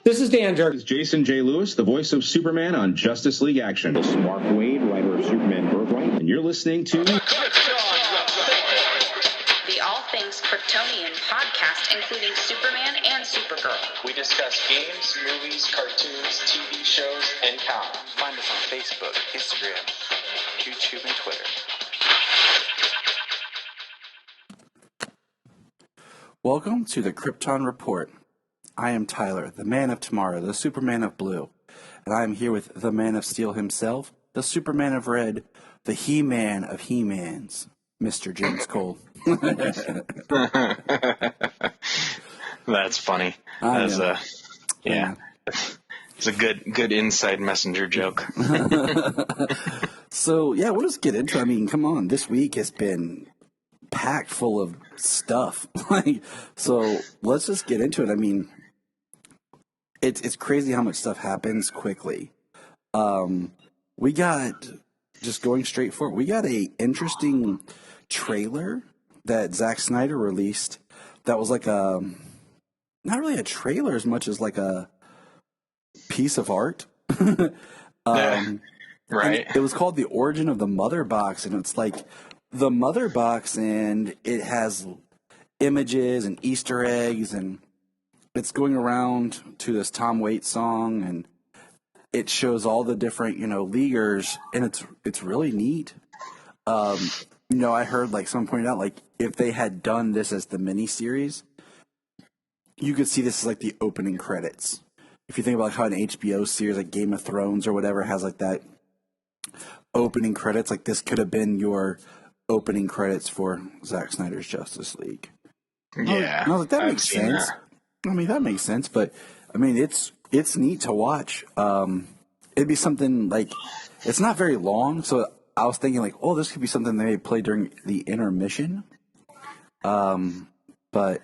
This is Dan Jerk. This is Jason J. Lewis, the voice of Superman on Justice League Action. This is Mark Wade, writer of Superman Birthright. And you're listening to The All Things Kryptonian podcast, including Superman and Supergirl. We discuss games, movies, cartoons, TV shows, and comics. Find us on Facebook, Instagram, YouTube, and Twitter. Welcome to the Krypton Report. I am Tyler, the Man of Tomorrow, the Superman of Blue, and I am here with the Man of Steel himself, the Superman of Red, the He-Man of He-Mans, Mr. James Cole. That's funny. It's a good inside messenger joke. So, yeah, we'll just get into it. I mean, come on, this week has been packed full of stuff. So let's just get into it. I mean, it's crazy how much stuff happens quickly. We got, just going straight forward, we got a interesting trailer that Zack Snyder released that was like a, not really a trailer as much as like a piece of art. Right. It was called The Origin of the Mother Box, and it's like the Mother Box, and it has images and Easter eggs, and it's going around to this Tom Waits song, and it shows all the different, leaguers, and it's really neat. I heard like someone pointed out, like if they had done this as the miniseries, you could see this as like the opening credits. If you think about how an HBO series like Game of Thrones or whatever has like that opening credits, like this could have been your opening credits for Zack Snyder's Justice League. Yeah, I was like, that makes sense. That. I mean, that makes sense, but I mean, it's neat to watch. It'd be something like, it's not very long, so I was thinking like, oh, this could be something they may play during the intermission. But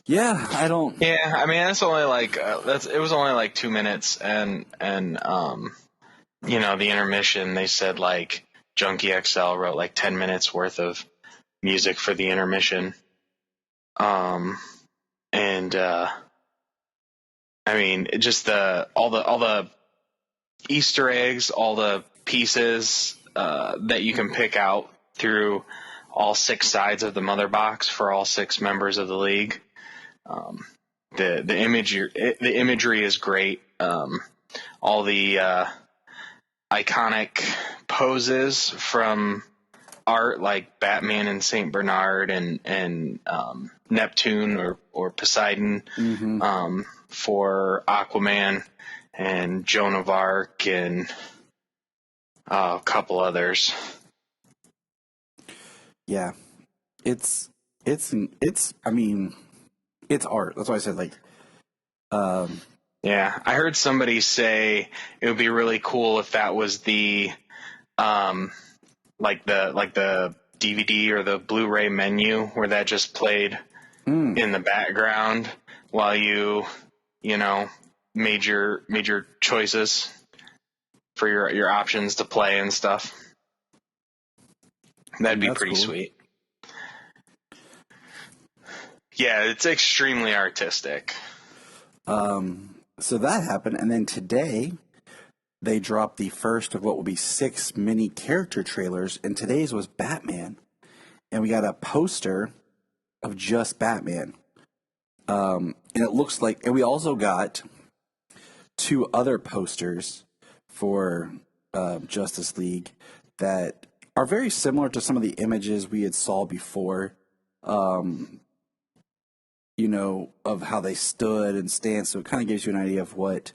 yeah, I don't. Yeah, I mean, that's only like it was only like 2 minutes, and the intermission, they said like Junkie XL wrote like 10 minutes worth of music for the intermission. I mean, just all the Easter eggs, all the pieces that you can pick out through all 6 sides of the Mother Box for all 6 members of the league. The imagery is great. All the iconic poses from art like Batman and Saint Bernard and Neptune or Poseidon, for Aquaman and Joan of Arc and a couple others. Yeah, it's I mean, it's art. That's why I said like. Yeah, I heard somebody say it would be really cool if that was the like the DVD or the Blu-ray menu where that just played in the background while you made your choices for your options to play and stuff. That'd be pretty cool. Sweet. Yeah, it's extremely artistic. So that happened, and then today they dropped the first of what will be 6 mini character trailers, and today's was Batman. And we got a poster of just Batman. And it looks like, and we also got 2 other posters for Justice League that are very similar to some of the images we had saw before, of how they stood and stand. So it kind of gives you an idea of what,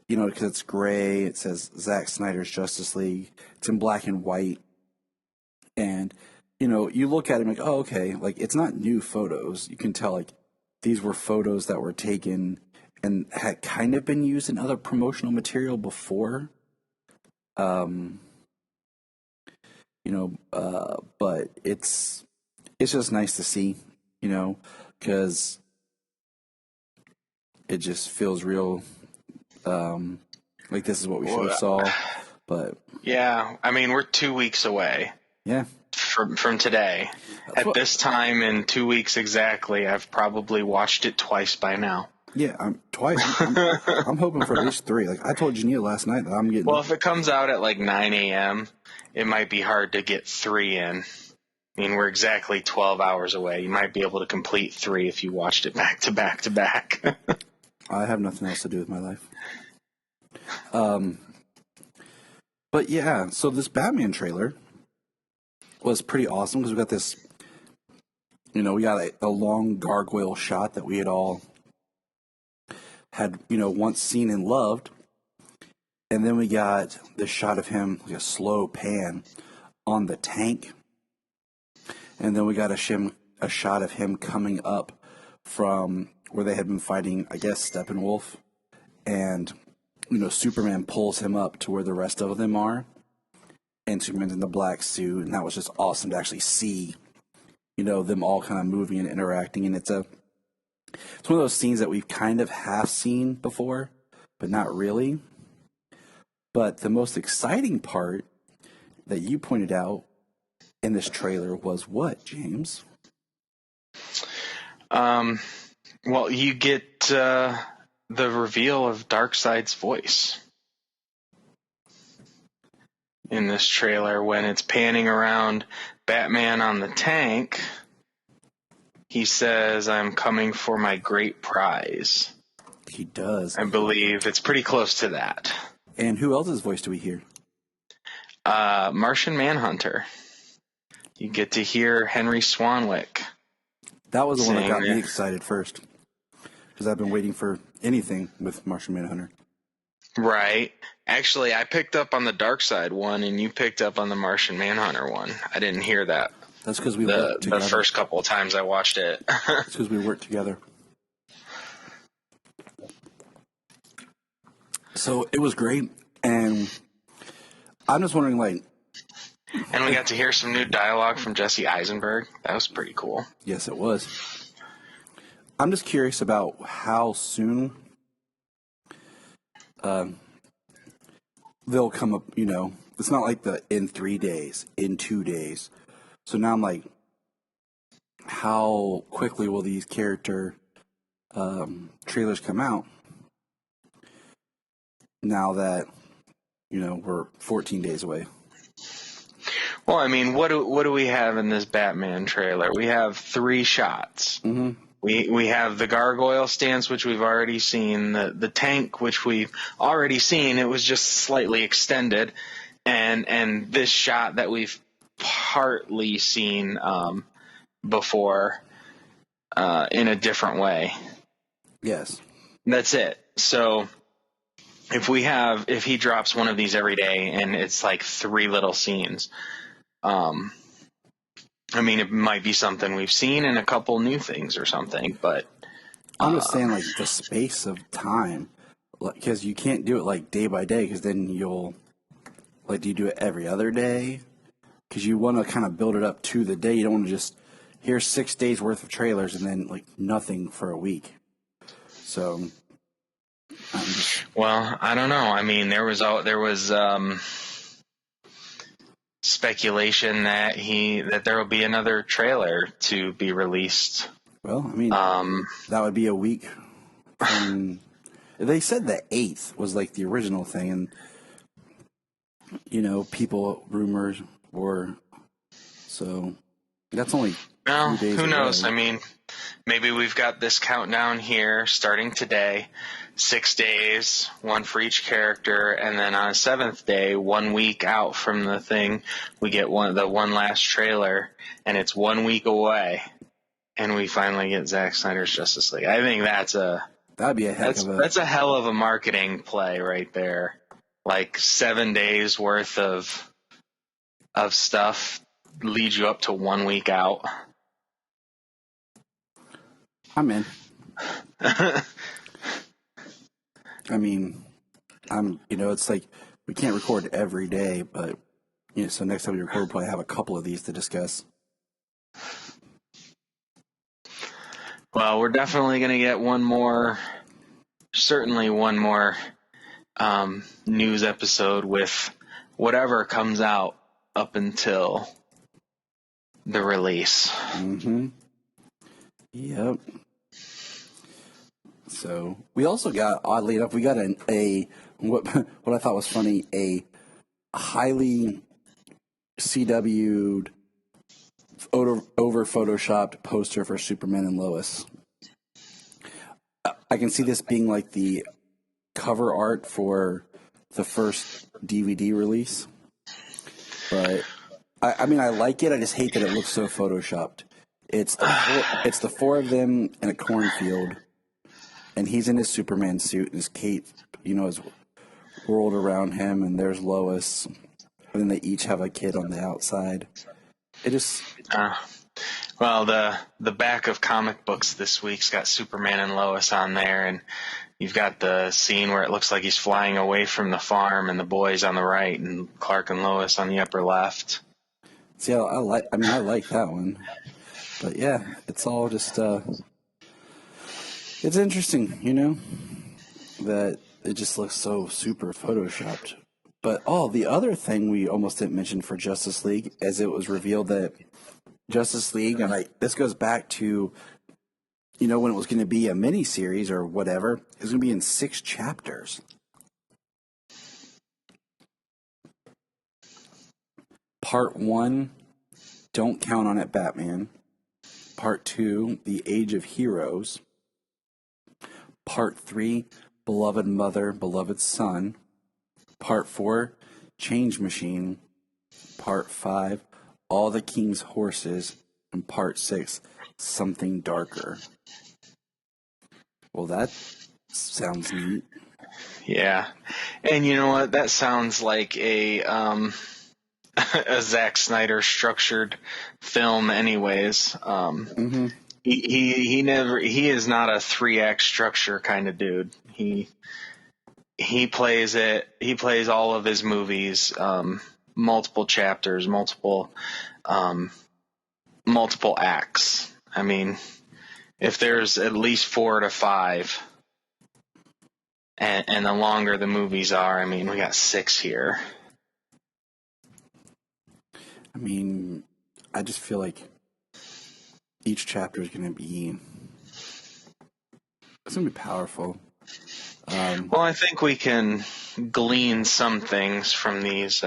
because it's gray. It says Zack Snyder's Justice League. It's in black and white. And, you look at it and like, oh, okay, like it's not new photos. You can tell like these were photos that were taken and had kind of been used in other promotional material before. But it's just nice to see, because it just feels real, like this is what we should have saw. But yeah, I mean, we're 2 weeks away. Yeah. From today. At this time in 2 weeks exactly, I've probably watched it twice by now. Yeah, I'm twice. I'm hoping for at least 3. Like I told Jania last night that I'm getting. Well, if it comes out at like 9 a.m., it might be hard to get 3 in. I mean, we're exactly 12 hours away. You might be able to complete 3 if you watched it back to back to back. I have nothing else to do with my life. But yeah, so this Batman trailer was pretty awesome because we got this, we got a long gargoyle shot that we had all had, once seen and loved. And then we got this shot of him, like a slow pan on the tank. And then we got a shot of him coming up from where they had been fighting, I guess, Steppenwolf. And, Superman pulls him up to where the rest of them are. And Superman's in the black suit. And that was just awesome to actually see, them all kind of moving and interacting. And it's one of those scenes that we've kind of half seen before, but not really. But the most exciting part that you pointed out in this trailer was what, James? Well, you get the reveal of Darkseid's voice in this trailer when it's panning around Batman on the tank. He says, "I'm coming for my great prize." He does. I believe it's pretty close to that. And who else's voice do we hear? Martian Manhunter. You get to hear Henry Swanwick. That was the one that got Saying me excited first. Because I've been waiting for anything with Martian Manhunter. Right. Actually, I picked up on the Darkseid one, and you picked up on the Martian Manhunter one. I didn't hear that That's because we worked the together. first couple of times I watched it. That's because we worked together. So it was great. And I'm just wondering, like... And we got to hear some new dialogue from Jesse Eisenberg. That was pretty cool. Yes, it was. I'm just curious about how soon they'll come up, It's not like in 3 days, in 2 days. So now I'm like, how quickly will these character trailers come out? Now that, we're 14 days away. Well, I mean, what do we have in this Batman trailer? We have 3 shots. Mm-hmm. We have the gargoyle stance, which we've already seen, the tank, which we've already seen. It was just slightly extended, and this shot that we've partly seen before in a different way. Yes. That's it. So if he drops one of these every day and it's like 3 little scenes, I mean, it might be something we've seen and a couple new things or something, but I'm just saying, like, the space of time, because you can't do it like day by day, because then do you do it every other day? Because you want to kind of build it up to the day. You don't want to just here's 6 days worth of trailers and then like nothing for a week. So, well, I don't know. I mean, there was speculation that there will be another trailer to be released. Well, I mean, that would be a week. They said the 8th was like the original thing, and rumors were, so that's only 2 days who knows? away. I mean, maybe we've got this countdown here starting today, 6 days, 1 for each character, and then on a 7th day, 1 week out from the thing, we get the one last trailer, and it's 1 week away, and we finally get Zack Snyder's Justice League. I think that'd be that's a hell of a marketing play right there. Like 7 days worth of stuff leads you up to 1 week out. I'm in. I mean, it's like we can't record every day, but so next time we record, we'll probably have a couple of these to discuss. Well, we're definitely going to get one more news episode with whatever comes out up until the release. Mm-hmm. Yep. So we also got, oddly enough, we got what I thought was funny, a highly CW'd over photoshopped poster for Superman and Lois. I can see this being like the cover art for the first DVD release. But I mean, I like it. I just hate that it looks so photoshopped. It's the four of them in a cornfield, and he's in his Superman suit, and his cape, is whirled around him, and there's Lois, and then they each have a kid on the outside. It just well, the back of comic books this week's got Superman and Lois on there, and you've got the scene where it looks like he's flying away from the farm, and the boys on the right, and Clark and Lois on the upper left. see, I like that one, but yeah, it's all just it's interesting, that it just looks so super photoshopped. But the other thing we almost didn't mention for Justice League, as it was revealed that Justice League, and this goes back to, when it was going to be a mini series or whatever, it was going to be in 6 chapters. Part 1, Don't Count on It, Batman. Part 2, The Age of Heroes. Part 3, Beloved Mother, Beloved Son. Part 4, Change Machine. Part 5, All the King's Horses. And Part 6, Something Darker. Well, that sounds neat. Yeah. And you know what? That sounds like a Zack Snyder structured film anyways. He is not a 3-act structure kind of dude. He plays all of his movies, multiple chapters, multiple acts. I mean, if there's at least 4 to 5, and the longer the movies are, I mean, we got 6 here. I mean, I just feel like each chapter is going to be powerful. Well, I think we can glean some things from these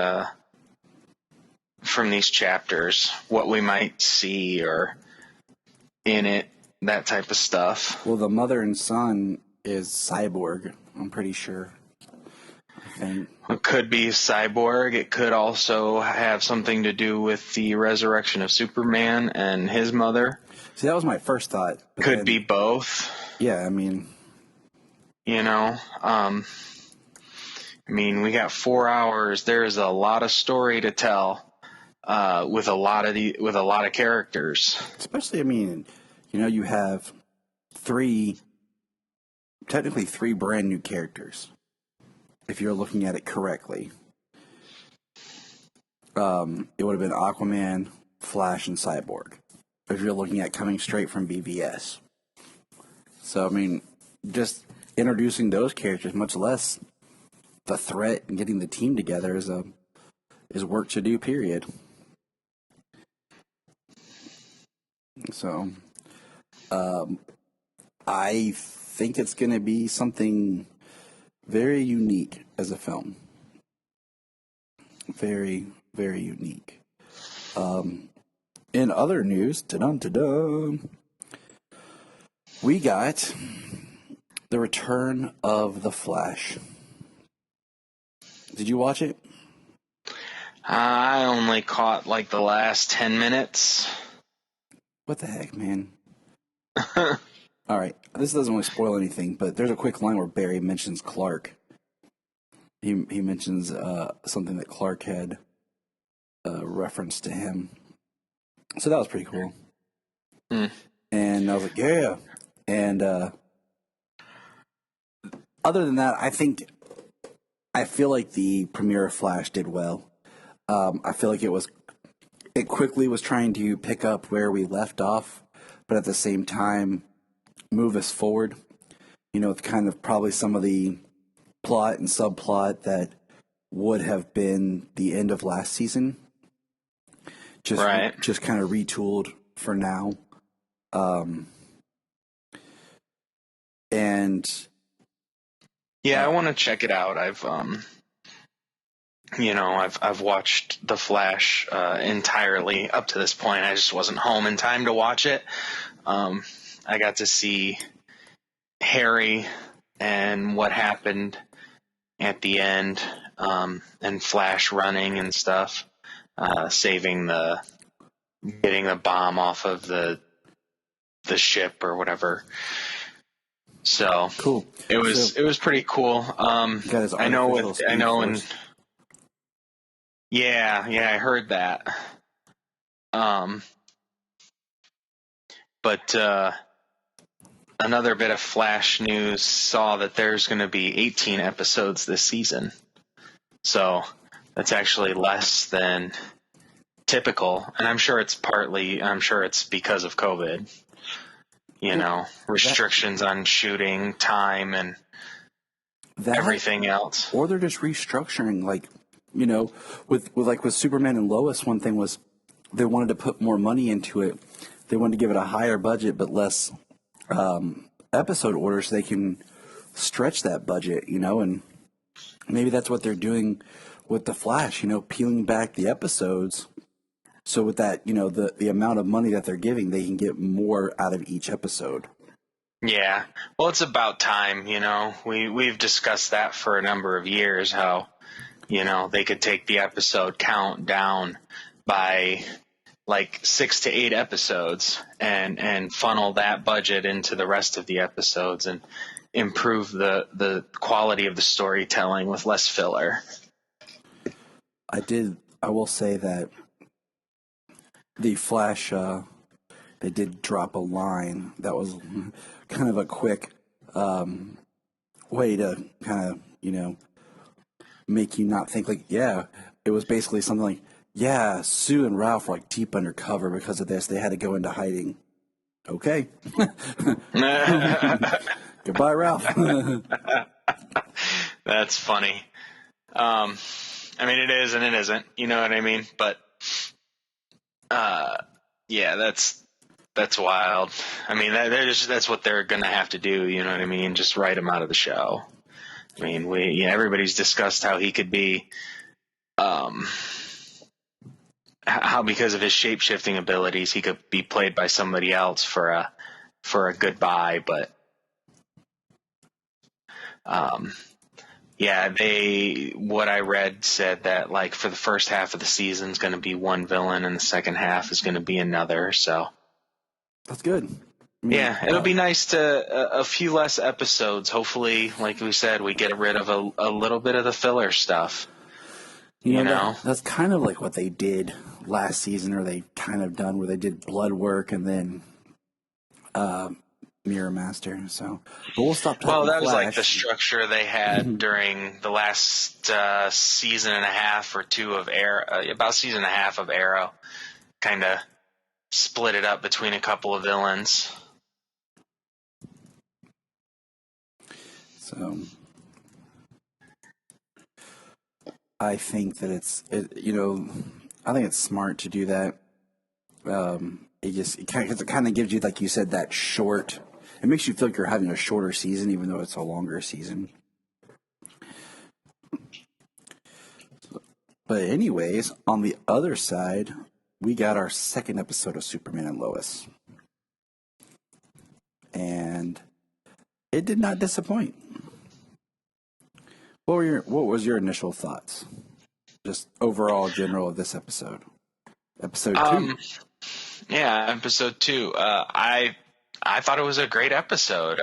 chapters, what we might see or in it, that type of stuff. Well, the mother and son is Cyborg, I'm pretty sure. I think. It could be Cyborg. It could also have something to do with the resurrection of Superman and his mother. See, that was my first thought. Could be both. Yeah, I mean, we got 4 hours. There is a lot of story to tell with a lot of characters. Especially, you have technically three brand new characters, if you're looking at it correctly. It would have been Aquaman, Flash, and Cyborg, if you're looking at coming straight from BVS. So, just introducing those characters, much less the threat and getting the team together, is work to do, period. So, I think it's going to be something very unique as a film. Very, very unique. In other news, we got the return of The Flash. Did you watch it? I only caught the last 10 minutes. What the heck, man? All right, this doesn't really spoil anything, but there's a quick line where Barry mentions Clark. He mentions something that Clark had referenced to him. So that was pretty cool. And I was like, yeah. And other than that, I feel like the premiere of Flash did well. I feel like it quickly was trying to pick up where we left off, but at the same time move us forward. With kind of probably some of the plot and subplot that would have been the end of last season. Just kind of retooled for now. And yeah, I want to check it out. I've watched The Flash entirely up to this point. I just wasn't home in time to watch it. I got to see Harry and what happened at the end, and Flash running and stuff, getting the bomb off of the ship or whatever. So cool. It was pretty cool. Got his artificial speed force. Yeah, I heard that. But another bit of Flash news saw that there's going to be 18 episodes this season. So that's actually less than typical. And I'm sure it's because of COVID. Restrictions on shooting time and everything else. Or they're just restructuring, with Superman and Lois, one thing was they wanted to put more money into it. They wanted to give it a higher budget but less episode orders so they can stretch that budget, and maybe that's what they're doing with The Flash, peeling back the episodes. So with that, the amount of money that they're giving, they can get more out of each episode. Yeah. Well, it's about time, We've discussed that for a number of years, how, they could take the episode count down by like 6 to 8 episodes and funnel that budget into the rest of the episodes and improve the quality of the storytelling with less filler. I will say that the Flash, they did drop a line that was kind of a quick way to kind of, make you not think it was basically something like, yeah, Sue and Ralph were deep undercover because of this. They had to go into hiding. Okay. Goodbye, Ralph. That's funny. It is and it isn't. You know what I mean? But yeah, that's wild. That's what they're gonna have to do. You know what I mean? Just write him out of the show. Everybody's discussed how he could be, how because of his shape-shifting abilities, he could be played by somebody else for a goodbye. But what I read said that for the first half of the season is going to be one villain and the second half is going to be another. So that's good. Yeah, it'll be nice to a few less episodes. Hopefully, like we said, we get rid of a little bit of the filler stuff. That's kind of like what they did last season, or they kind of done where they did Blood Work and then Mirror Master. So, but we'll stop talking. Well, that was Flash. the structure they had during the last season and a half or two of Arrow. About season and a half of Arrow, kind of split it up between a couple of villains. So I think that I think it's smart to do that. It kind of gives you, like you said, that short. It makes you feel like you're having a shorter season, even though it's a longer season. But anyways, on the other side, we got our second episode of Superman and Lois, and it did not disappoint. What was your initial thoughts? Just overall general of this episode. Episode 2. Yeah, episode 2. I thought it was a great episode.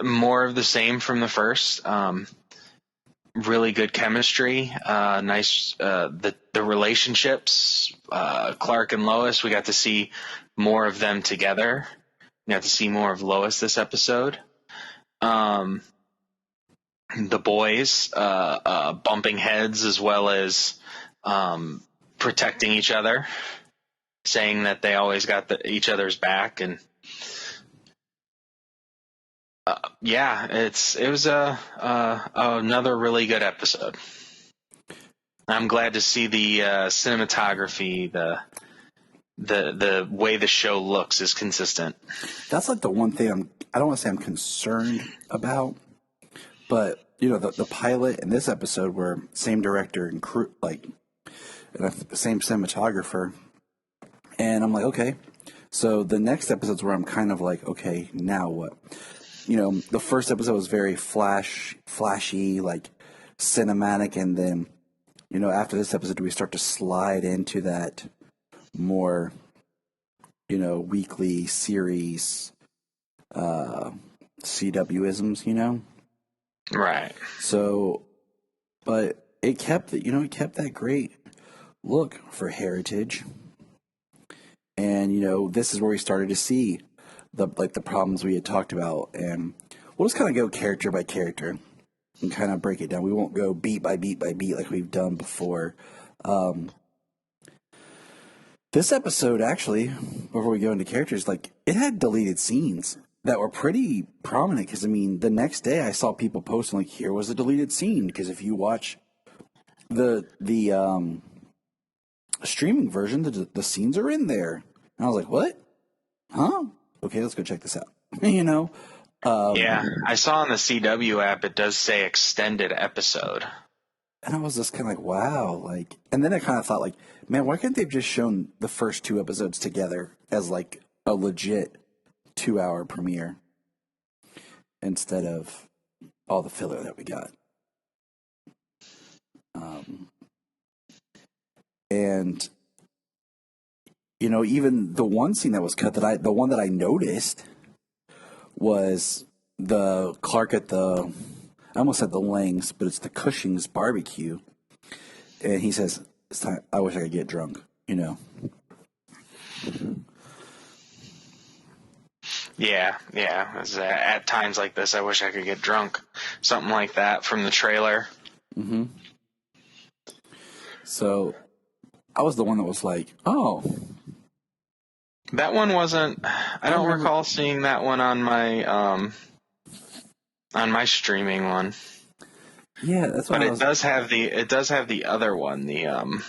More of the same from the first. Really good chemistry. Nice. The relationships. Clark and Lois. We got to see more of them together. We got to see more of Lois this episode. The boys bumping heads as well as protecting each other, saying that they always got each other's back, and it was another really good episode. I'm glad to see the cinematography, the way the show looks is consistent. That's like the one thing I don't want to say I'm concerned about, but the pilot and this episode were same director and crew, like same cinematographer, and I'm like, okay. So the next episode's where I'm kind of like, okay, now what? The first episode was very flashy, like cinematic, and then after this episode, we start to slide into that more weekly series CW-isms, Right. So, but it kept that great look for Heritage. And, this is where we started to see the problems we had talked about. And we'll just kind of go character by character and kind of break it down. We won't go beat by beat by beat like we've done before. This episode, actually, before we go into characters, it had deleted scenes that were pretty prominent. Because, the next day I saw people posting, here was a deleted scene. Because if you watch the streaming version, the scenes are in there. And I was like, what? Huh? Okay, let's go check this out. Yeah, I saw on the CW app it does say extended episode. And I was just kind of like, wow. And then I kind of thought, man, why couldn't they have just shown the first 2 episodes together as a legit 2-hour premiere instead of all the filler that we got? And even the one scene that was cut, the one that I noticed was the Clark at I almost said the Langs, but it's the Cushing's barbecue. And he says, "It's time. I wish I could get drunk." Yeah. At times like this, I wish I could get drunk. Something like that from the trailer. Mm-hmm. So I was the one that was like, oh. That one wasn't. I don't recall seeing that one on my streaming one. Yeah, that's what. But it does have the other one, the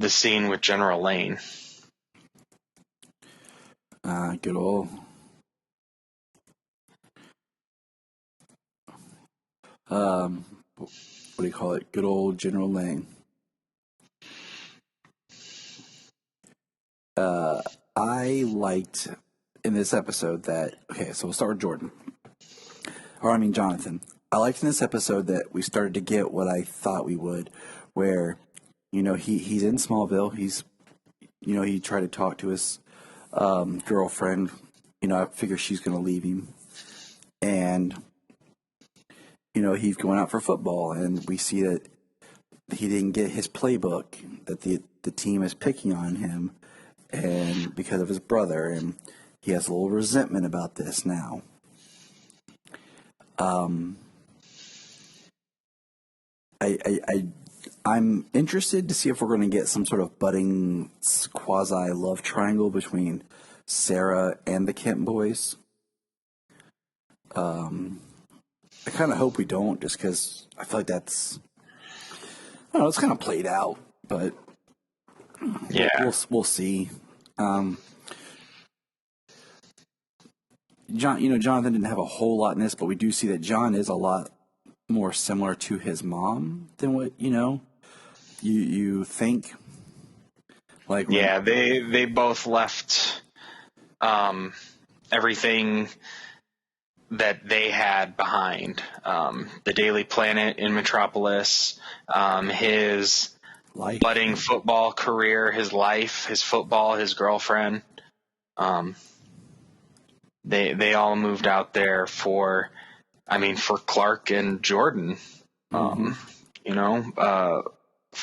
scene with General Lane. Good old. What do you call it? Good old General Lane. I liked in this episode that, okay, so we'll start with Jonathan. I liked in this episode that we started to get what I thought we would, where, he's in Smallville. He's, he tried to talk to his girlfriend. I figure she's going to leave him. And, he's going out for football, and we see that he didn't get his playbook, that the team is picking on him. And because of his brother, and he has a little resentment about this now. I'm interested to see if we're going to get some sort of budding quasi love triangle between Sarah and the Kent boys. I kind of hope we don't, just because I feel like that's, I don't know, it's kind of played out, but. Yeah, we'll see. Jonathan didn't have a whole lot in this, but we do see that John is a lot more similar to his mom than what you think. Yeah, they both left everything that they had behind. The Daily Planet in Metropolis, his budding football career, his life, his football, his girlfriend. They all moved out there for Clark and Jordan.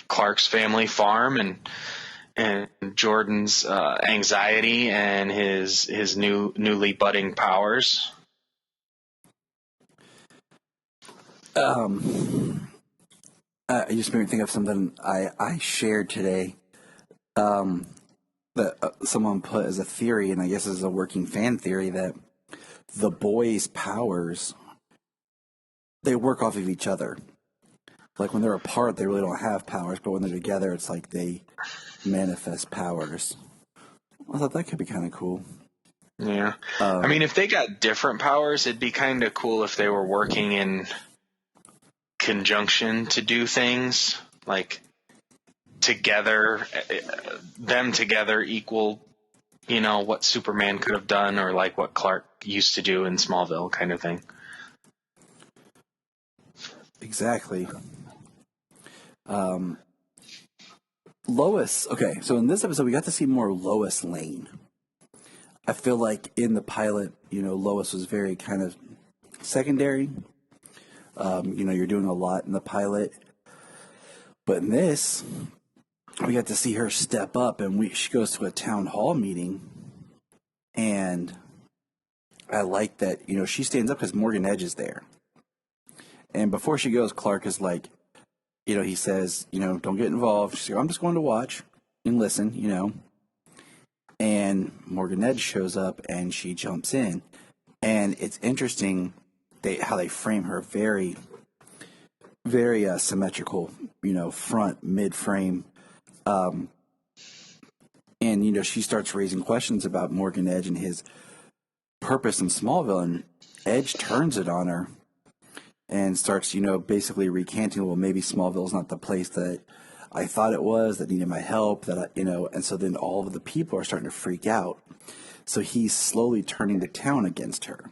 Clark's family farm and Jordan's anxiety and his newly budding powers. It just made me think of something I shared today that someone put as a theory, and I guess as a working fan theory, that the boys' powers, they work off of each other. When they're apart, they really don't have powers, but when they're together, it's like they manifest powers. I thought that could be kind of cool. Yeah. I mean, if they got different powers, it'd be kind of cool if they were working in conjunction to do things, like together, them together equal, what Superman could have done, or like what Clark used to do in Smallville kind of thing. Exactly. Lois. Okay, so in this episode, we got to see more Lois Lane. I feel like in the pilot, Lois was very kind of secondary. You're doing a lot in the pilot. But in this, we got to see her step up, and she goes to a town hall meeting. And I like that, she stands up because Morgan Edge is there. And before she goes, Clark is like, he says, don't get involved. She's like, I'm just going to watch and listen, And Morgan Edge shows up and she jumps in. And it's interesting how they frame her very, very symmetrical, front, mid-frame. And, she starts raising questions about Morgan Edge and his purpose in Smallville. And Edge turns it on her and starts, basically recanting, well, maybe Smallville's not the place that I thought it was, that needed my help, and so then all of the people are starting to freak out. So he's slowly turning the town against her.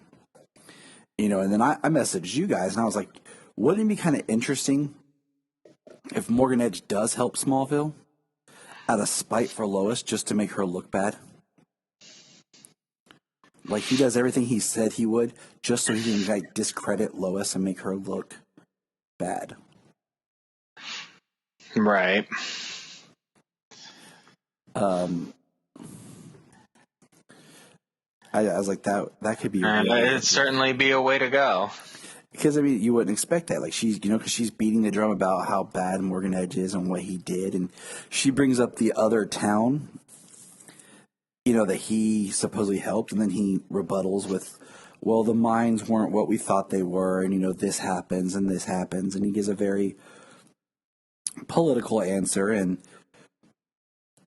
And then I messaged you guys, and I was like, wouldn't it be kind of interesting if Morgan Edge does help Smallville out of spite for Lois just to make her look bad? Like, he does everything he said he would just so he can discredit Lois and make her look bad. Right. I was like, that could be really it'd certainly be a way to go. Because, you wouldn't expect that. Like, she's, because she's beating the drum about how bad Morgan Edge is and what he did. And she brings up the other town, that he supposedly helped. And then he rebuttals with, well, the mines weren't what we thought they were. And, this happens and this happens. And he gives a very political answer. And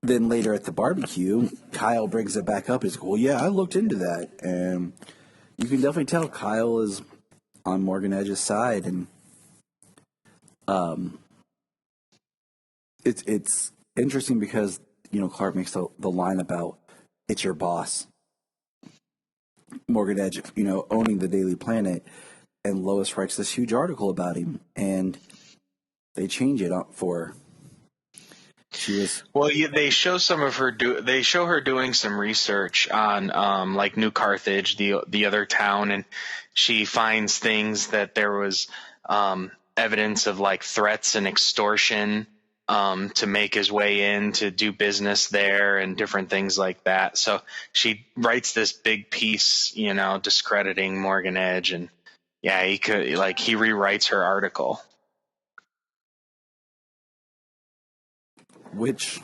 then later at the barbecue, Kyle brings it back up. He's like, well, yeah, I looked into that. And you can definitely tell Kyle is on Morgan Edge's side. And it's interesting because, Clark makes the line about it's your boss. Morgan Edge, owning the Daily Planet. And Lois writes this huge article about him. And they change it up for she was. Well, they show some of her. They show her doing some research on, like New Carthage, the other town, and she finds things that there was evidence of like threats and extortion to make his way in to do business there and different things like that. So she writes this big piece, discrediting Morgan Edge, and he rewrites her article. Which,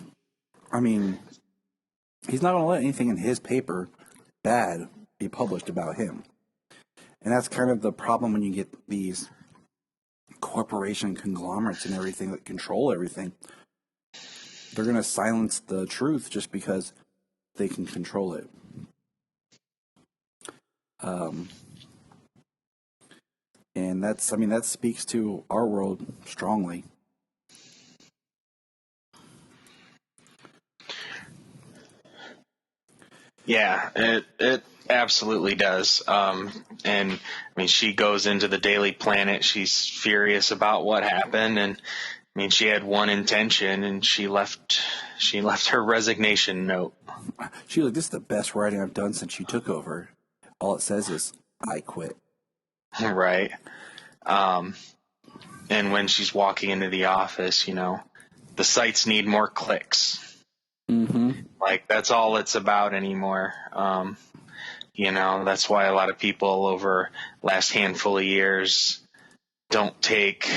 he's not going to let anything in his paper bad be published about him. And that's kind of the problem when you get these corporation conglomerates and everything that control everything. They're going to silence the truth just because they can control it. And that speaks to our world strongly. Yeah, it absolutely does. And she goes into the Daily Planet. She's furious about what happened, and she had one intention, and she left her resignation note. She's like, "This is the best writing I've done since you took over." All it says is, "I quit." Right. And when she's walking into the office, the sites need more clicks. Mm-hmm. Like, that's all it's about anymore. That's why a lot of people over last handful of years don't take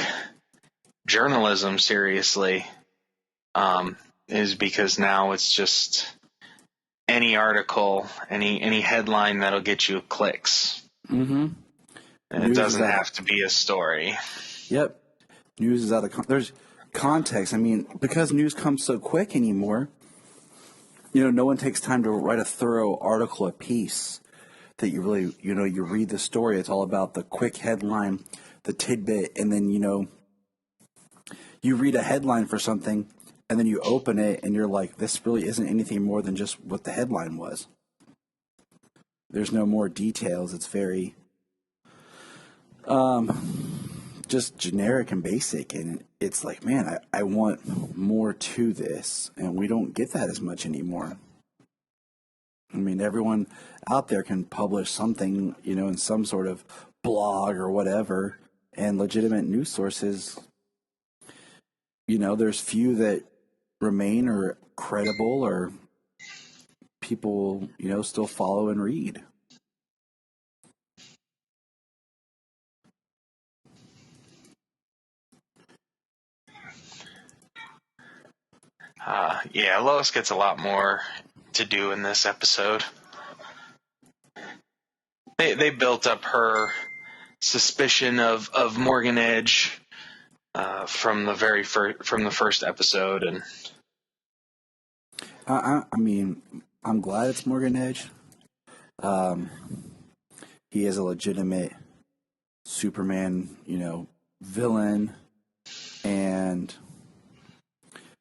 journalism seriously, is because now it's just any article, any headline that'll get you clicks. Mm-hmm. And it doesn't have to be a story. Yep. News is out of there's context. Because news comes so quick anymore, no one takes time to write a thorough article, a piece that you really, you read the story. It's all about the quick headline, the tidbit, and then, you read a headline for something, and then you open it, and you're like, this really isn't anything more than just what the headline was. There's no more details. It's very just generic and basic, and it's like, man, I want more to this, and we don't get that as much anymore. I mean, everyone out there can publish something, in some sort of blog or whatever, and legitimate news sources, there's few that remain or credible or people, still follow and read. Yeah, Lois gets a lot more to do in this episode. They built up her suspicion of Morgan Edge from the first episode, and I mean, I'm glad it's Morgan Edge. He is a legitimate Superman, villain, and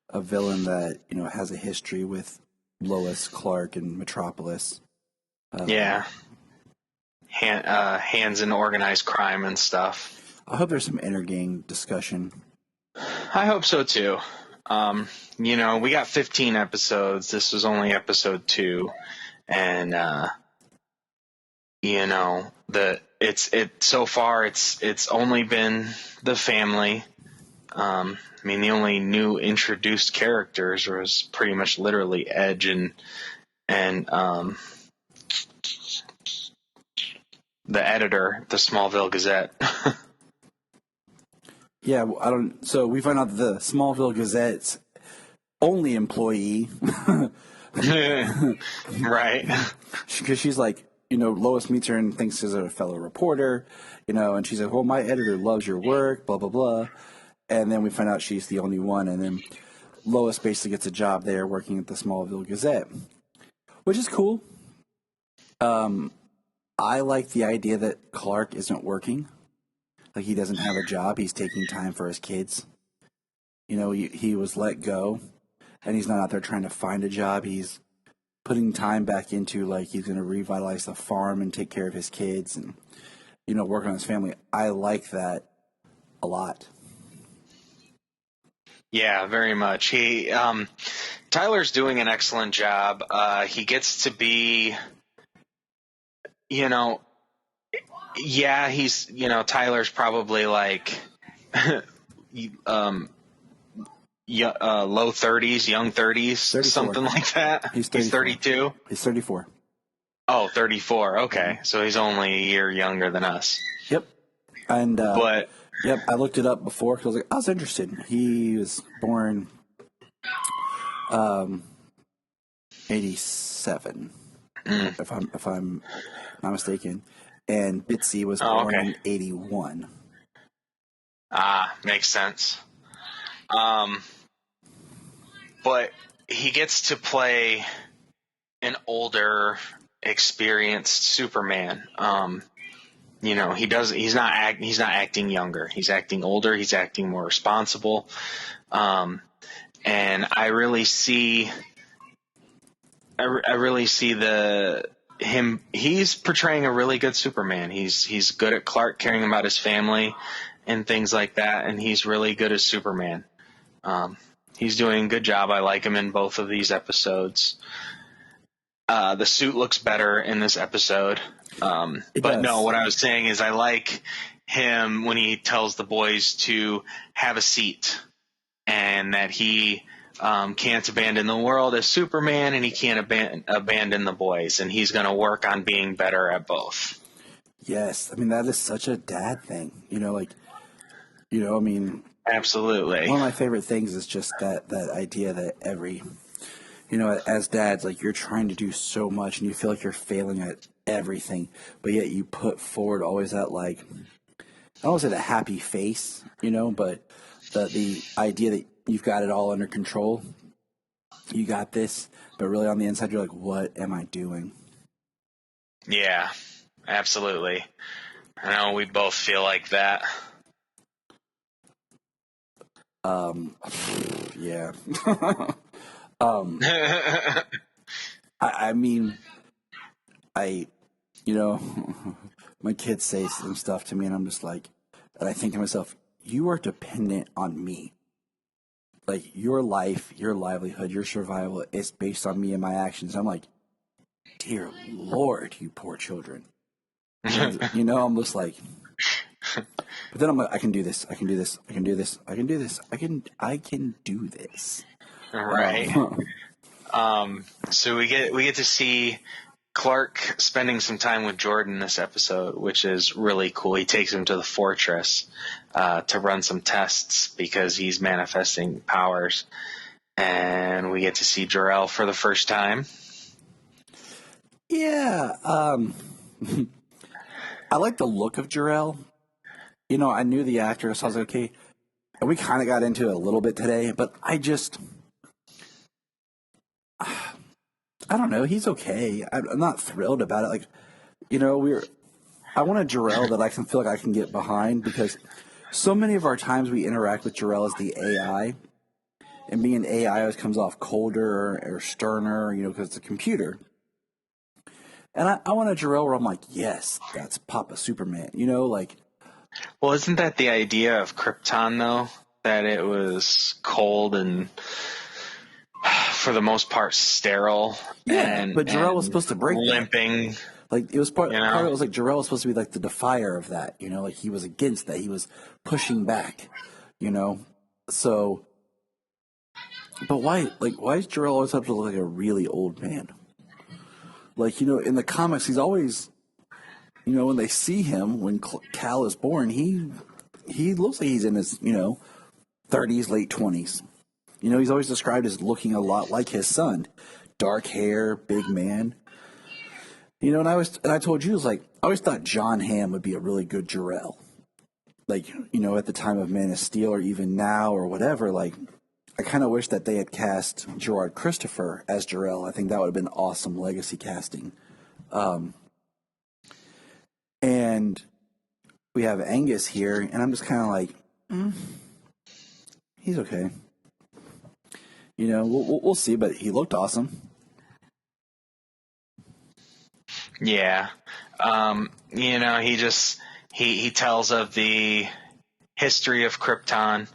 a villain that has a history with Lois, Clark, and Metropolis. hands in organized crime and stuff. I hope there's some intergang discussion. I hope so too. We got 15 episodes. This was only episode 2, and so far it's only been the family. The only new introduced characters was pretty much literally Edge and the editor, the Smallville Gazette. Yeah, so we find out that the Smallville Gazette's only employee, right? Because she's like, Lois meets her and thinks she's a fellow reporter, and she's like, well, my editor loves your work, blah, blah, blah. And then we find out she's the only one. And then Lois basically gets a job there working at the Smallville Gazette, which is cool. I like the idea that Clark isn't working. Like, he doesn't have a job. He's taking time for his kids. He was let go, and he's not out there trying to find a job. He's putting time back into, like, he's going to revitalize the farm and take care of his kids and, work on his family. I like that a lot. Yeah, very much. Tyler's doing an excellent job. He gets to be, he's, Tyler's probably like, low 30s, young 30s, 34. Something like that. He's 32. He's 34. Oh, 34. Okay. So he's only a year younger than us. Yep. And, yep, I looked it up before because I was interested. He was born 87, if I'm not mistaken, and Bitsy was born in 81. Makes sense. But he gets to play an older, experienced Superman. He's not acting younger. He's acting older. He's acting more responsible. And I really see him. He's portraying a really good Superman. He's good at Clark, caring about his family and things like that. And he's really good as Superman. He's doing a good job. I like him in both of these episodes. The suit looks better in this episode. What I was saying is I like him when he tells the boys to have a seat and that he can't abandon the world as Superman and he can't abandon the boys, and he's going to work on being better at both. Yes. That is such a dad thing, Absolutely. One of my favorite things is just that idea that as dads, like, you're trying to do so much and you feel like you're failing at everything, but yet you put forward always that, like, I don't want to say the happy face, but the idea that you've got it all under control. you got this, but really on the inside you're like, what am I doing? Yeah, absolutely. I know we both feel like that. Yeah. I mean, you know, my kids say some stuff to me, and I'm just like, and I think to myself, you are dependent on me. Like, your life, your livelihood, your survival is based on me and my actions. I'm like, dear Lord, you poor children. You know, I'm just like, but then I'm like, I can do this. I can do this. I can do this. I can do this. I can do this. Right. So we get to see Clark spending some time with Jordan this episode, which is really cool. He takes him to the fortress to run some tests because he's manifesting powers. And we get to see Jor-El for the first time. Yeah. I like the look of Jor-El. You know, I knew the actor, so I was like, okay. And we kind of got into it a little bit today, but I don't know. He's okay. I'm not thrilled about it. Like, you know, I want a Jor-El that I can feel like I can get behind, because so many of our times we interact with Jor-El as the AI, and being AI always comes off colder or sterner, you know, because it's a computer. And I want a Jor-El where I'm like, yes, that's Papa Superman, you know, like. Well, isn't that the idea of Krypton, though? That it was cold and, for the most part, sterile. Yeah, but Jor-El was supposed to break limping. That. Like, it was part of it was like Jor-El was supposed to be like the defier of that, you know, like he was against that. He was pushing back, you know. So, but why is Jor-El always have to look like a really old man? Like, you know, in the comics, he's always, you know, when they see him, when Cal is born, he looks like he's in his, you know, 30s, late 20s. You know, he's always described as looking a lot like his son. Dark hair, big man. You know, and I told you, I was like, I always thought John Hamm would be a really good Jor-El. Like, you know, at the time of Man of Steel, or even now, or whatever, like, I kind of wish that they had cast Gerard Christopher as Jor-El. I think that would have been awesome legacy casting. And we have Angus here, and I'm just kind of like, he's okay. You know, we'll see, but he looked awesome. Yeah. You know, he tells of the history of Krypton,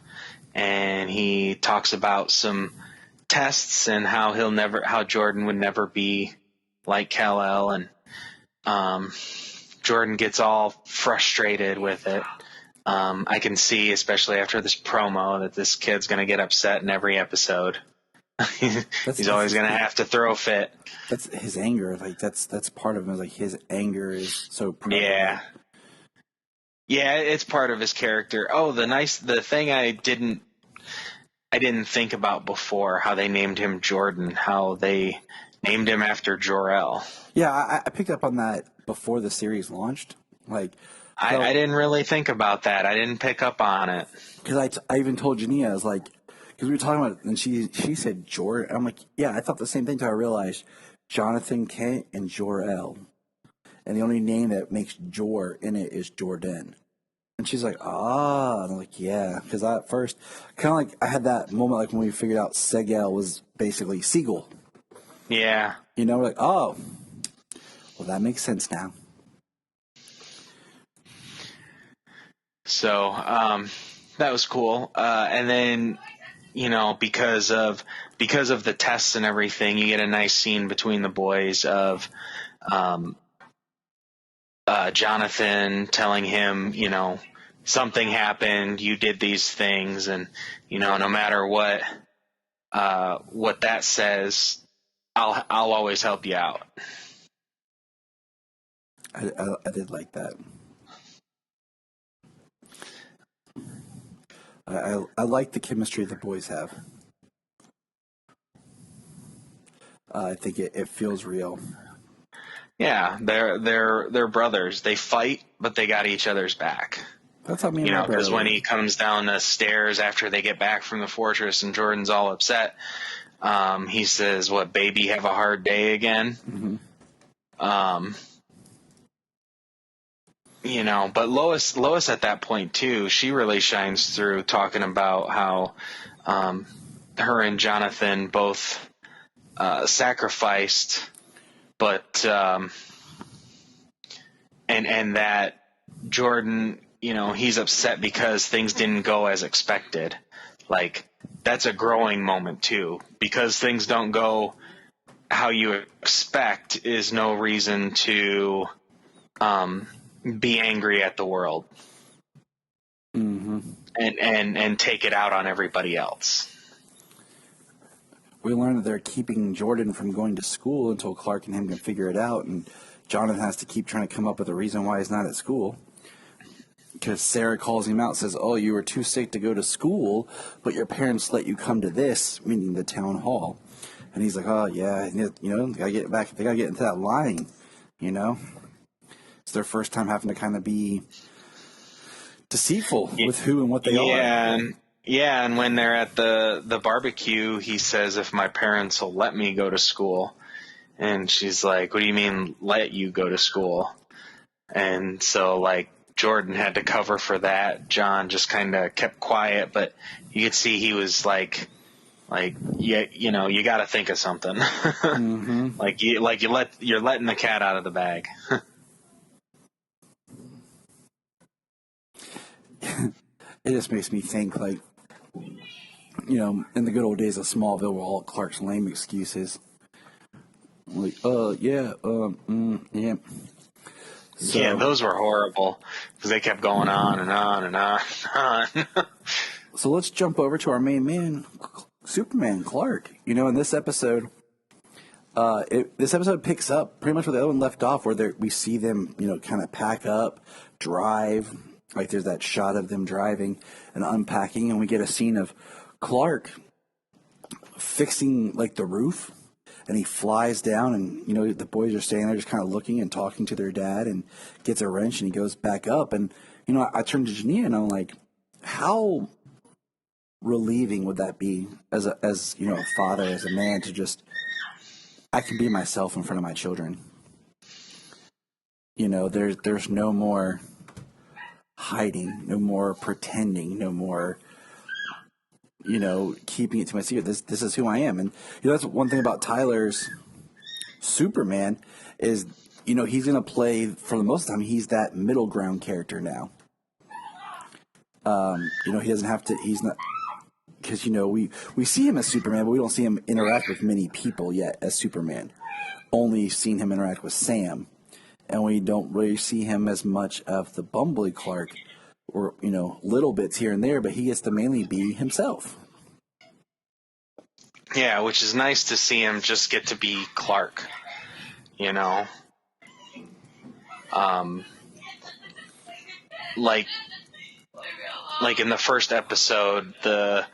and he talks about some tests and how Jordan would never be like Kal-El, and Jordan gets all frustrated with it. I can see, especially after this promo, that this kid's going to get upset in every epised. He's always going to have to throw a fit. That's his anger. Like, that's part of him. Like, his anger is so prevalent. Yeah. Yeah, it's part of his character. Oh, the thing I didn't think about before, how they named him Jordan, how they named him after Jor-El. Yeah, I picked up on that before the series launched. Like, I didn't really think about that. I didn't pick up on it. Because I even told Jania, I was like, because we were talking about it, and she said Jordan. I'm like, yeah, I thought the same thing until I realized Jonathan Kent and Jor-El. And the only name that makes Jor in it is Jordan. And she's like, ah. And I'm like, yeah. Because at first, kind of like, I had that moment like when we figured out Segel was basically Seagull. Yeah. You know, we're like, oh, well, that makes sense now. So, that was cool. And then, you know, because of the tests and everything, you get a nice scene between the boys of, Jonathan telling him, you know, something happened, you did these things, and, you know, no matter what that says, I'll always help you out. I did like that. I like the chemistry the boys have. I think it feels real. Yeah, they're brothers. They fight, but they got each other's back. That's how me and you my know, brother because when were. he comes down the stairs after they get back from the fortress and Jordan's all upset, He says, "What, baby, have a hard day again?" But Lois at that point too, she really shines through, talking about how her and Jonathan both sacrificed, but and that Jordan, he's upset because things didn't go as expected. Like, that's a growing moment too, because things don't go how you expect is no reason to be angry at the world and take it out on everybody else. We learn that they're keeping Jordan from going to school until Clark and him can figure it out, and Jonathan has to keep trying to come up with a reason why he's not at school. Because Sarah calls him out, says, "Oh, you were too sick to go to school, but your parents let you come to this," meaning the town hall. And he's like, "Oh yeah, gotta get back. They gotta get into that line, It's their first time having to kind of be deceitful with who and what they are." Yeah, and when they're at the barbecue, he says, "If my parents will let me go to school," and she's like, "What do you mean, let you go to school?" And so, like, Jordan had to cover for that. John just kind of kept quiet, but you could see he was like, yeah, you got to think of something. You're letting the cat out of the bag. It just makes me think, like, in the good old days of Smallville, were all Clark's lame excuses. Like, yeah. So, yeah, those were horrible because they kept going on and on and on and on. So let's jump over to our main man, Superman, Clark. In this episode, this episode picks up pretty much where the other one left off, where we see them, kind of pack up, drive. Like, there's that shot of them driving and unpacking, and we get a scene of Clark fixing, like, the roof. And he flies down, and, the boys are standing there just kind of looking and talking to their dad, and gets a wrench, and he goes back up. And, I turned to Jania, and I'm like, how relieving would that be as a father, as a man, to just, I can be myself in front of my children. There's no more hiding, no more pretending, no more keeping it to my secret. This is who I am. And that's one thing about Tyler's Superman is, he's going to play, for the most of the time, he's that middle ground character now. He doesn't have to, he's not, because, we see him as Superman, but we don't see him interact with many people yet as Superman. Only seen him interact with Sam. And we don't really see him as much of the bumbly Clark, or, little bits here and there, but he gets to mainly be himself. Yeah, which is nice to see him just get to be Clark, like in the first episode, the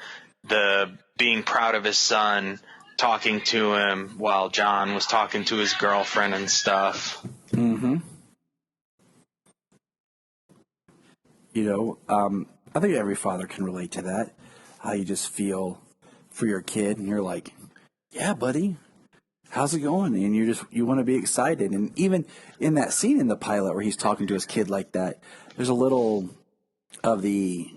being proud of his son, talking to him while John was talking to his girlfriend and stuff. I think every father can relate to that. How you just feel for your kid, and you're like, "Yeah, buddy, how's it going?" And you want to be excited. And even in that scene in the pilot where he's talking to his kid like that, there's a little of the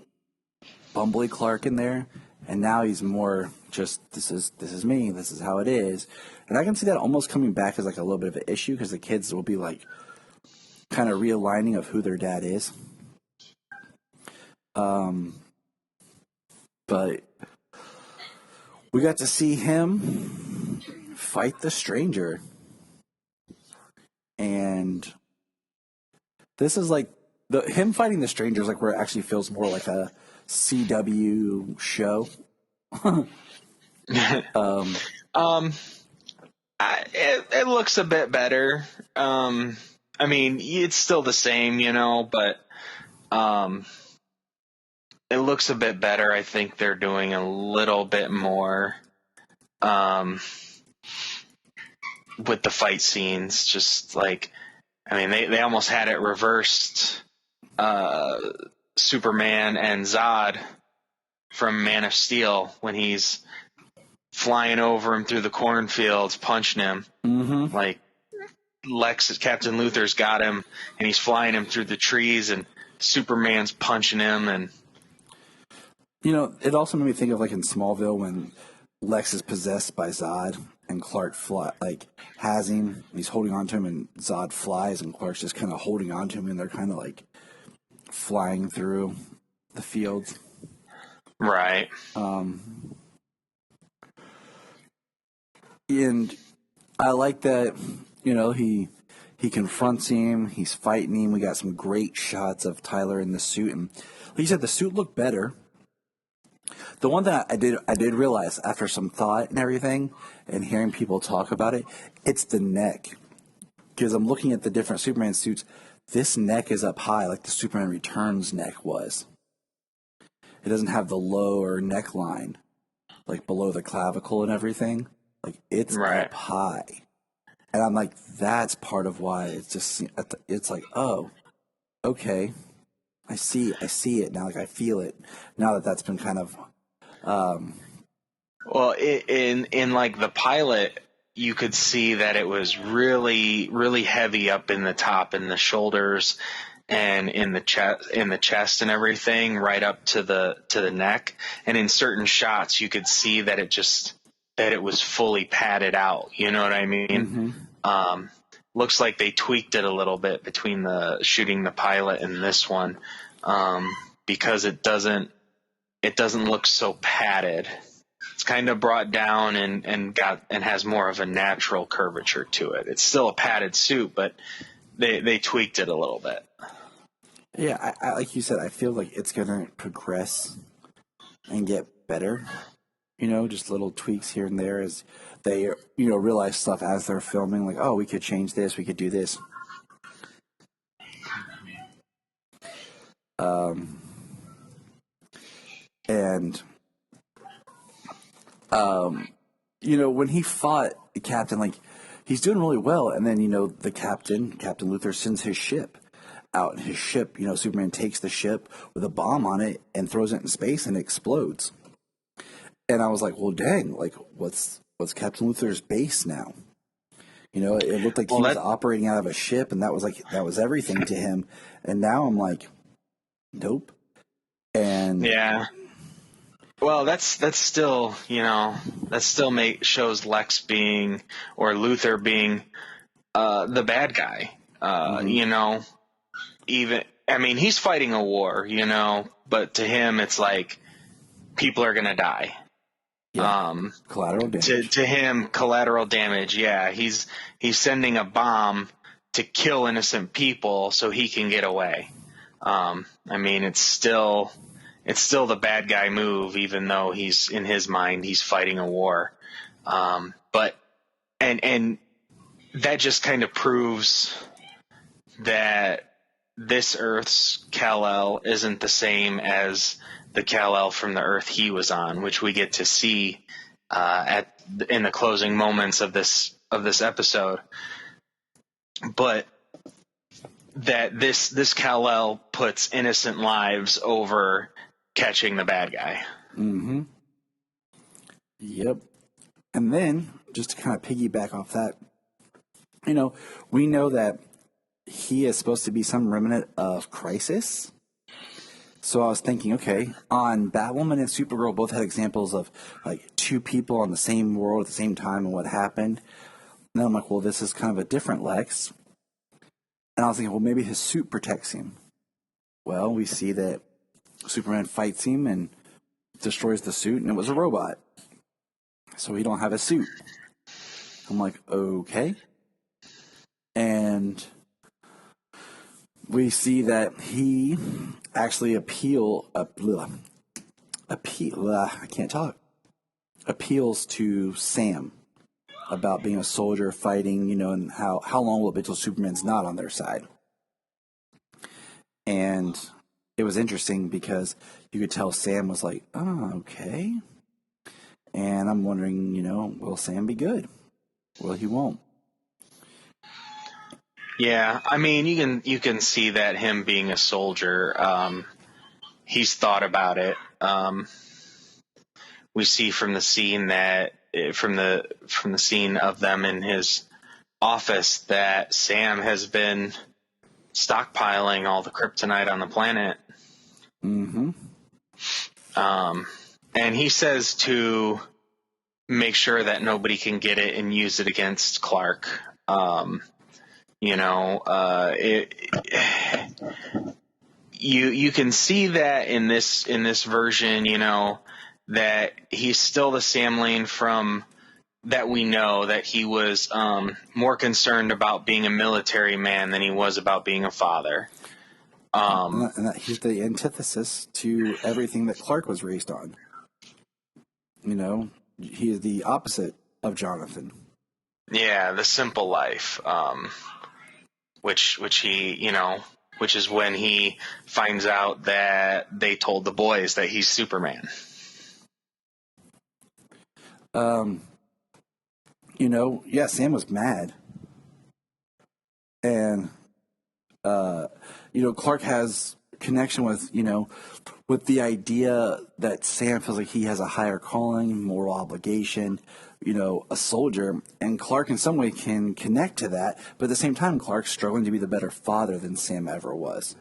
bumbly Clark in there, and now he's more just, this is me, this is how it is. And I can see that almost coming back as like a little bit of an issue, because the kids will be like kind of realigning of who their dad is. But we got to see him fight the Stranger. And this is like, him fighting the Stranger is like where it actually feels more like a CW show. It looks a bit better. I mean, it's still the same, but it looks a bit better. I think they're doing a little bit more with the fight scenes. Just like, I mean, they almost had it reversed. Superman and Zod from Man of Steel, when he's flying over him through the cornfields, punching him. Mm-hmm. Like Captain Luther's got him, and he's flying him through the trees, and Superman's punching him, and It also made me think of like in Smallville when Lex is possessed by Zod and Clark has him, and he's holding on to him, and Zod flies, and Clark's just kind of holding on to him, and they're kind of like flying through the fields. right. And I like that, he confronts him, he's fighting him. We got some great shots of Tyler in the suit, and like you said, the suit looked better. The one that I did realize after some thought and everything, and hearing people talk about it, it's the neck. Because I'm looking at the different Superman suits, this neck is up high, like the Superman Returns neck was. It doesn't have the lower neckline, like below the clavicle and everything. Like, it's Right. up high. And I'm like, that's part of why it's like, oh, okay. I see it now. Like, I feel it now that that's been kind of, Well, in like the pilot, you could see that it was really, really heavy up in the top, in the shoulders, and in the chest and everything, right up to the neck. And in certain shots, you could see that it was fully padded out. You know what I mean? mm-hmm. Looks like they tweaked it a little bit between the shooting the pilot and this one, because it doesn't look so padded. It's kind of brought down and has more of a natural curvature to it. It's still a padded suit, but they tweaked it a little bit. Yeah, I like you said, I feel like it's going to progress and get better. Just little tweaks here and there as they, realize stuff as they're filming. Like, oh, we could change this, we could do this. When he fought Captain, like, he's doing really well. And then, the Captain Luther sends his ship out. And his ship, Superman takes the ship with a bomb on it and throws it in space, and it explodes. And I was like, well, dang, like, what's Captain Luther's base now? It looked like he was operating out of a ship, and that was everything to him. And now I'm like, nope. And yeah. Well, that's still, shows Lex being, or Luther being, the bad guy. Even, I mean, he's fighting a war, but to him, it's like people are gonna die. Yeah. Collateral damage. To him, collateral damage. Yeah, he's sending a bomb to kill innocent people so he can get away. I mean, it's still the bad guy move, even though he's, in his mind, he's fighting a war. But that just kind of proves that this Earth's Kal-El isn't the same as the Kal-El from the Earth he was on, which we get to see in the closing moments of this episode. But that this Kal-El puts innocent lives over catching the bad guy. Mm-hmm. Yep. And then, just to kind of piggyback off that, we know that he is supposed to be some remnant of Crisis. So I was thinking, okay, on Batwoman and Supergirl both had examples of like two people on the same world at the same time and what happened. And then I'm like, well, this is kind of a different Lex. And I was thinking, well, maybe his suit protects him. Well, we see that Superman fights him and destroys the suit, and it was a robot. So he don't have a suit. I'm like, okay. And we see that he actually appeals to Sam about being a soldier fighting, and how long will it be till Superman's not on their side. And it was interesting because you could tell Sam was like, oh, okay. And I'm wondering, will Sam be good? Well, he won't. Yeah, I mean, you can see that him being a soldier, he's thought about it. We see from the scene that from the scene of them in his office that Sam has been stockpiling all the kryptonite on the planet. Mm-hmm. And he says to make sure that nobody can get it and use it against Clark. You can see that in this version, that he's still the Sam Lane from that we know, that he was more concerned about being a military man than he was about being a father. And that he's the antithesis to everything that Clark was raised on. He is the opposite of Jonathan. Yeah, the simple life, which is when he finds out that they told the boys that he's Superman. Sam was mad. And, Clark has connection with the idea that Sam feels like he has a higher calling, moral obligation, a soldier. And Clark in some way can connect to that. But at the same time, Clark's struggling to be the better father than Sam ever was.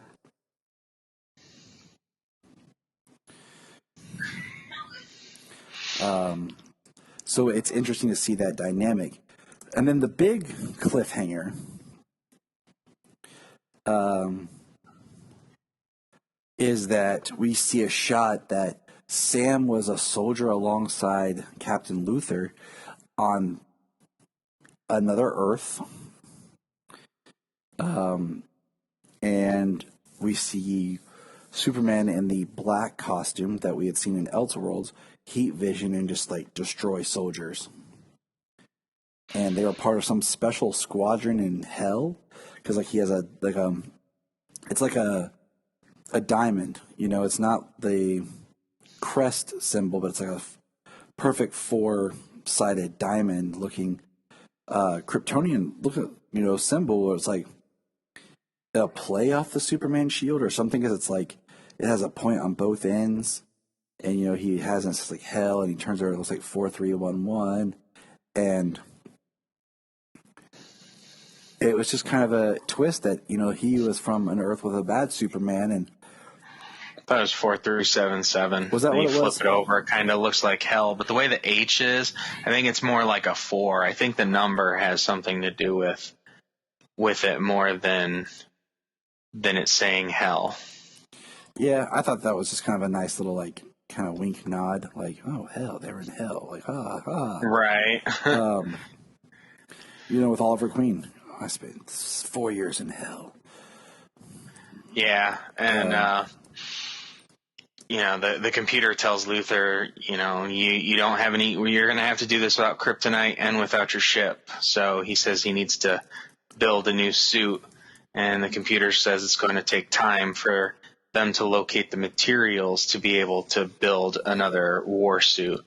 So it's interesting to see that dynamic. And then the big cliffhanger is that we see a shot that Sam was a soldier alongside Captain Luthor on another Earth. And we see Superman in the black costume that we had seen in Elseworlds heat vision and just destroy soldiers. And they were part of some special squadron in hell because he has it's like a diamond. It's not the crest symbol, but it's like a perfect 4-sided diamond looking Kryptonian symbol where it's like a play off the Superman shield or something, because it's it has a point on both ends, and he has it's like hell, and he turns over, it looks like 4311, and it was just kind of a twist that he was from an Earth with a bad Superman, and That was 4377. Was that what it flip was? it over, it kind of looks like hell. But the way the H is, I think it's more like a 4. I think the number has something to do with it more than it's saying hell. Yeah, I thought that was just kind of a nice little kind of wink nod, oh hell, they're in hell, Right. With Oliver Queen, I spent 4 years in hell. Yeah, and the computer tells Luthor, you don't have any. You're going to have to do this without kryptonite and without your ship. So he says he needs to build a new suit, and the computer says it's going to take time for them to locate the materials to be able to build another war suit.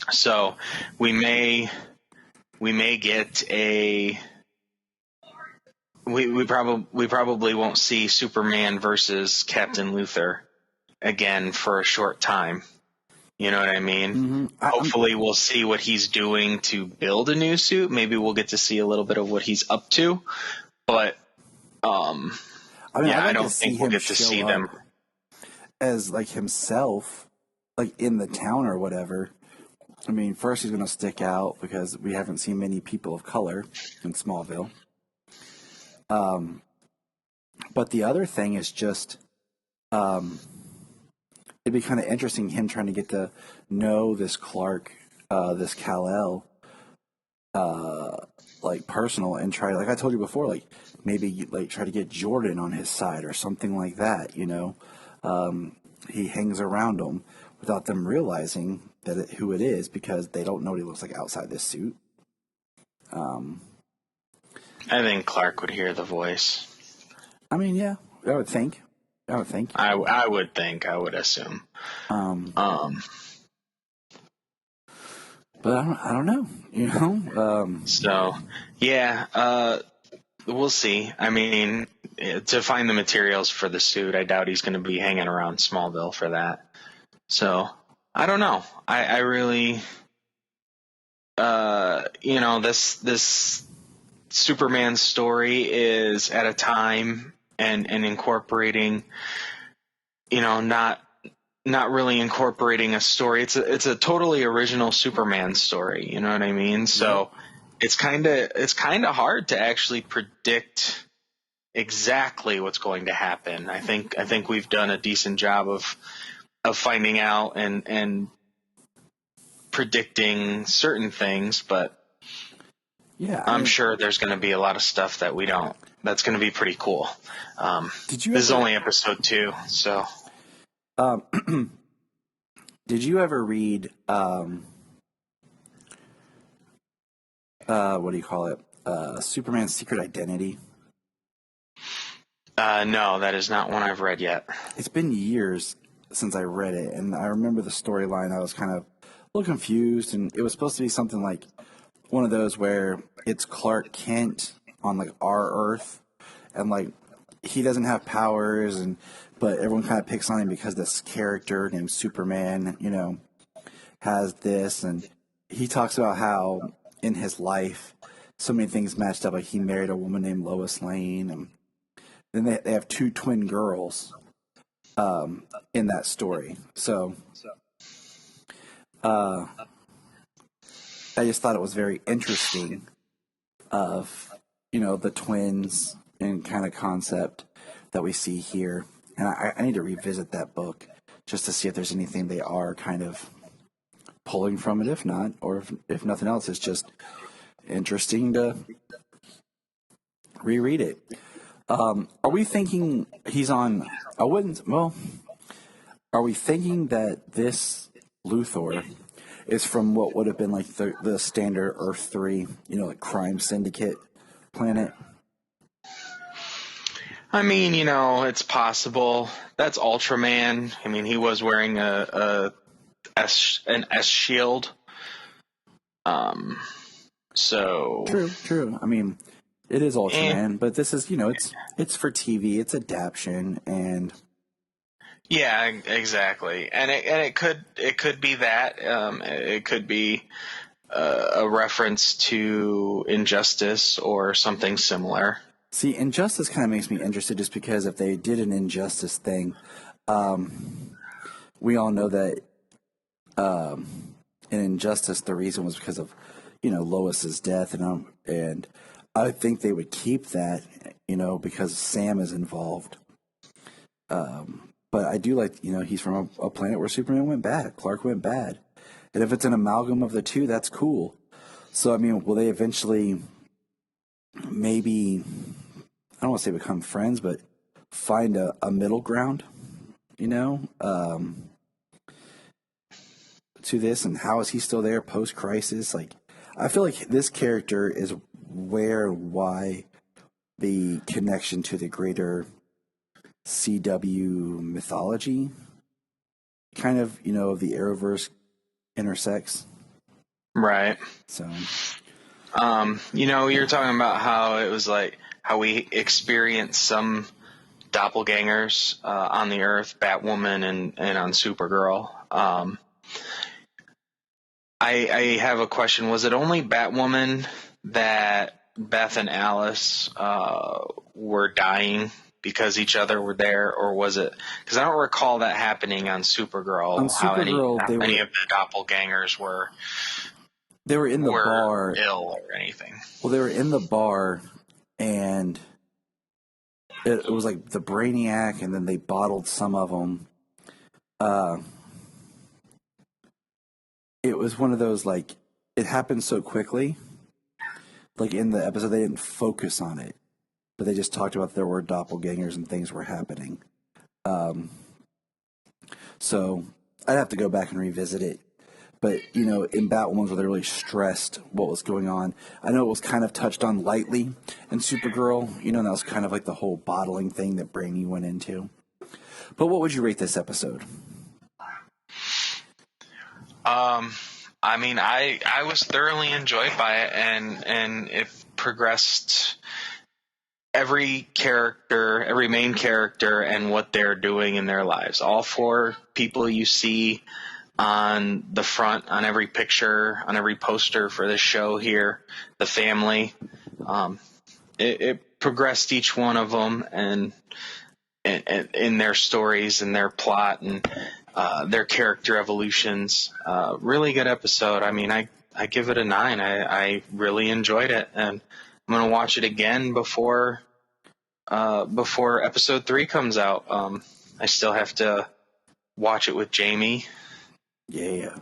So we may get a. We probably won't see Superman versus Captain Luthor again for a short time. You know what I mean? Mm-hmm. Hopefully we'll see what he's doing to build a new suit. Maybe we'll get to see a little bit of what he's up to. But I don't think we'll get to see them as himself, in the town or whatever. I mean, first he's going to stick out because we haven't seen many people of color in Smallville. But the other thing is just, it'd be kind of interesting him trying to get to know this Clark, this Kal-El, personal, and try, I told you before, maybe try to get Jordan on his side or something like that. He hangs around them without them realizing who it is, because they don't know what he looks like outside this suit. I think Clark would hear the voice. I mean, yeah, I would think. I would think. I would assume. But I don't know. So yeah, we'll see. I mean, to find the materials for the suit, I doubt he's going to be hanging around Smallville for that. So I don't know. I really, this Superman story is at a time and incorporating, not really incorporating a story. It's a totally original Superman story. You know what I mean? So it's kind of hard to actually predict exactly what's going to happen. I think we've done a decent job of finding out and predicting certain things, but Yeah, I'm sure there's going to be a lot of stuff that we don't. That's going to be pretty cool. This is only episode 2, so. Did you ever read what do you call it? Superman's Secret Identity? No, that is not one I've read yet. It's been years since I read it, and I remember the storyline. I was kind of a little confused, and it was supposed to be something like one of those where it's Clark Kent on like our Earth, and like he doesn't have powers, but everyone kind of picks on him because this character named Superman, has this, and he talks about how in his life so many things matched up. Like he married a woman named Lois Lane, and then they have 2 twin girls in that story. So I just thought it was very interesting of, the twins and kind of concept that we see here. And I need to revisit that book just to see if there's anything they are kind of pulling from it. If not, or if nothing else, it's just interesting to reread it. Are we thinking he's on? Are we thinking that this Luthor is from what would have been like the standard Earth 3, like crime syndicate planet? I mean, it's possible. That's Ultraman. I mean, he was wearing an S shield. So True. I mean, it is Ultraman, but this is, it's for TV, it's adaptation, and yeah, exactly. And it could be that. It could be a reference to Injustice or something similar. See, Injustice kind of makes me interested just because if they did an Injustice thing, we all know that in Injustice the reason was because of, Lois's death, and I think they would keep that, because Sam is involved. But I do like, he's from a planet where Superman went bad, Clark went bad. And if it's an amalgam of the two, that's cool. So, I mean, will they eventually maybe, I don't want to say become friends, but find a middle ground, to this? And how is he still there post-crisis? Like, I feel like this character is why the connection to the greater CW mythology kind of, the Arrowverse intersects. Right. So, you're talking about how it was like how we experienced some doppelgangers on the Earth, Batwoman and on Supergirl. I have a question. Was it only Batwoman that Beth and Alice were dying because each other were there, or was it? Because I don't recall that happening on Supergirl. On Supergirl, how many of the doppelgangers were in the bar, ill or anything. Well, they were in the bar, and it was like the Brainiac, and then they bottled some of them. It was one of those, like, it happened so quickly. Like, in the episode, they didn't focus on it, but they just talked about there were doppelgangers and things were happening. So I'd have to go back and revisit it. But, in Batwoman, where they really stressed what was going on. I know it was kind of touched on lightly in Supergirl, and that was kind of like the whole bottling thing that Brainy went into. But what would you rate this episode? I mean, I was thoroughly enjoyed by it, and it progressed every main character and what they're doing in their lives. All 4 people you see on the front, on every picture, on every poster for this show here, the family. It progressed each one of them and in their stories and their plot and their character evolutions. Really good episode. I mean, I give it a 9. I really enjoyed it, and I'm going to watch it again before episode 3 comes out. I still have to watch it with Jamie. Yeah.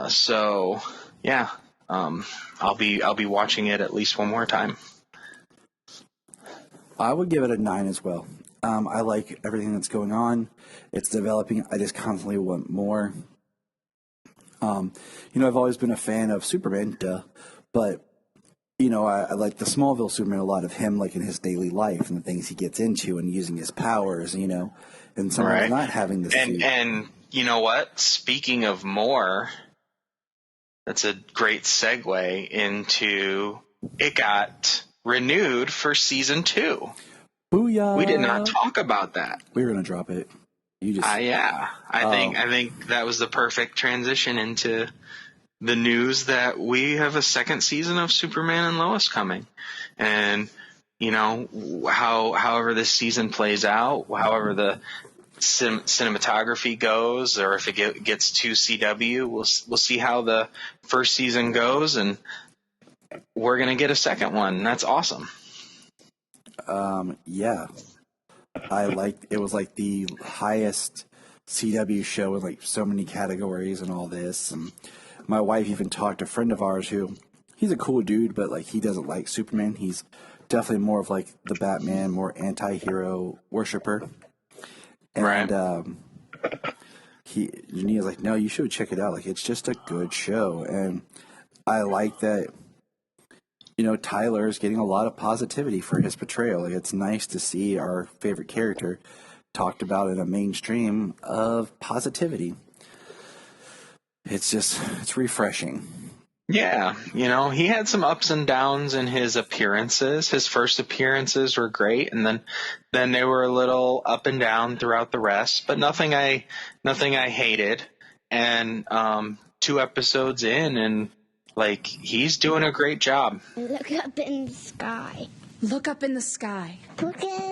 So yeah, I'll be watching it at least one more time. I would give it a 9 as well. I like everything that's going on. It's developing. I just constantly want more. I've always been a fan of Superman, but I like the Smallville Superman a lot, of him, like in his daily life and the things he gets into and using his powers, and sometimes not having this. And you know what? Speaking of more, that's a great segue into it got renewed for season 2. Booyah! We did not talk about that. We were gonna drop it. You just I think that was the perfect transition into the news that we have a second season of Superman and Lois coming. And however this season plays out, however the cinematography goes, or if it gets to CW, we'll see how the first season goes, and we're gonna get a second one. That's awesome. Yeah, it was like the highest CW show in like so many categories and all this. And my wife even talked to a friend of ours he's a cool dude, but like he doesn't like Superman. He's definitely more of like the Batman, more anti-hero worshiper. And Jania's like, no, you should check it out. Like, it's just a good show. And I like that, Tyler is getting a lot of positivity for his portrayal. Like, it's nice to see our favorite character talked about in a mainstream of positivity. It's refreshing. Yeah, he had some ups and downs in his appearances. His first appearances were great, and then they were a little up and down throughout the rest, but nothing I hated. And 2 episodes in, and like, he's doing a great job. Look up in the sky. Look up in the sky. Look at